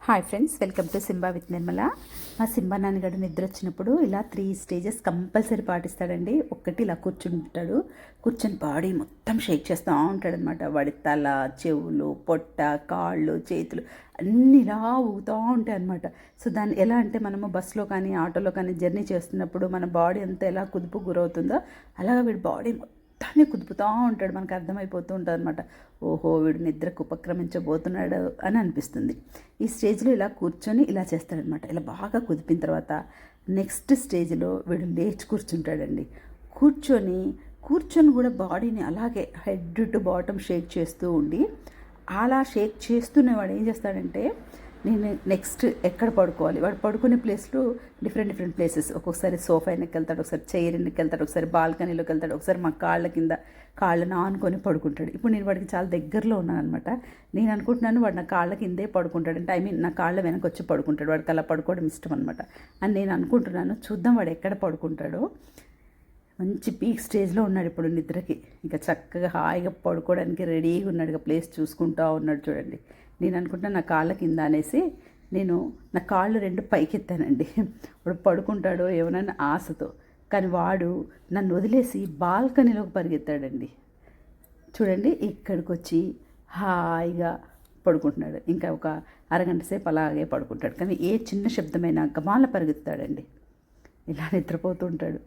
Hi friends, welcome to Simba with Nirmala. మా Simba నాన్నగారు నిద్ర వచ్చినప్పుడు ఇలా 3 స్టేజెస్ కంపల్సరీ పాటిస్తాడండి. ఒక్కటి ఇలా కూర్చుంటాడు, కూర్చొని బాడీ మొత్తం షేక్ చేస్తూ ఉంటాడు అనమాట. వాడి తల, చెవులు, పొట్ట, కాళ్ళు, చేతులు అన్నీ ఇలా ఊగుతూ ఉంటాయి అనమాట. సో దాన్ని ఎలా అంటే మనము బస్సులో కానీ ఆటోలో కానీ జర్నీ చేస్తున్నప్పుడు మన బాడీ అంతా ఎలా కుదుపు గురవుతుందో అలాగా వీడి బాడీ మొత్తాన్ని కుదుపుతూ ఉంటాడు. మనకు అర్థమైపోతూ ఉంటుంది అనమాట. ఓహో, వీడు నిద్రకు ఉపక్రమించబోతున్నాడు అని అనిపిస్తుంది. ఈ స్టేజ్లో ఇలా కూర్చొని ఇలా చేస్తాడనమాట. ఇలా బాగా కుదిపిన తర్వాత నెక్స్ట్ స్టేజ్లో వీడు లేచి కూర్చుంటాడండి. కూర్చొని కూడా బాడీని అలాగే హెడ్ టు బాటమ్ షేక్ చేస్తూ ఉండి, అలా షేక్ చేస్తూనే వాడు ఏం చేస్తాడంటే, నేను నెక్స్ట్ ఎక్కడ పడుకోవాలి, వాడు పడుకునే ప్లేస్లో డిఫరెంట్ ప్లేసెస్, ఒక్కొక్కసారి సోఫా వెనక్కి వెళ్తాడు, ఒకసారి చైర్ వెనక్కి వెళ్తాడు, ఒకసారి బాల్కనీలోకి వెళ్తాడు, ఒకసారి మా కాళ్ళ కింద కాళ్ళను ఆనుకొని పడుకుంటాడు. ఇప్పుడు నేను వాడికి చాలా దగ్గరలో ఉన్నాను అనమాట. నేను అనుకుంటున్నాను వాడు నా కాళ్ళ కిందే పడుకుంటాడు, అంటే నా కాళ్ళ వెనక వచ్చి పడుకుంటాడు. వాడికి అలా పడుకోవడం ఇష్టం అనమాట అని నేను అనుకుంటున్నాను. చూద్దాం వాడు ఎక్కడ పడుకుంటాడో. మంచి పీక్ స్టేజ్లో ఉన్నాడు ఇప్పుడు నిద్రకి. ఇంకా చక్కగా హాయిగా పడుకోవడానికి రెడీగా ఉన్నాడు. ప్లేస్ చూసుకుంటూ ఉన్నాడు చూడండి. నేను అనుకుంటున్నా నా కాళ్ళ కింద అనేసి నేను నా కాళ్ళు 2 పైకెత్తానండి. వాడు పడుకుంటాడో ఏమన్నా ఆశతో. కానీ వాడు నన్ను వదిలేసి బాల్కనీలోకి పరిగెత్తాడండి. చూడండి, ఇక్కడికి వచ్చి హాయిగా పడుకుంటున్నాడు. ఇంకా ఒక అరగంట సేపు అలాగే పడుకుంటాడు. కానీ ఏ చిన్న శబ్దమైనా గమాల పరిగెత్తాడండి. ఇలా నిద్రపోతూ ఉంటాడు.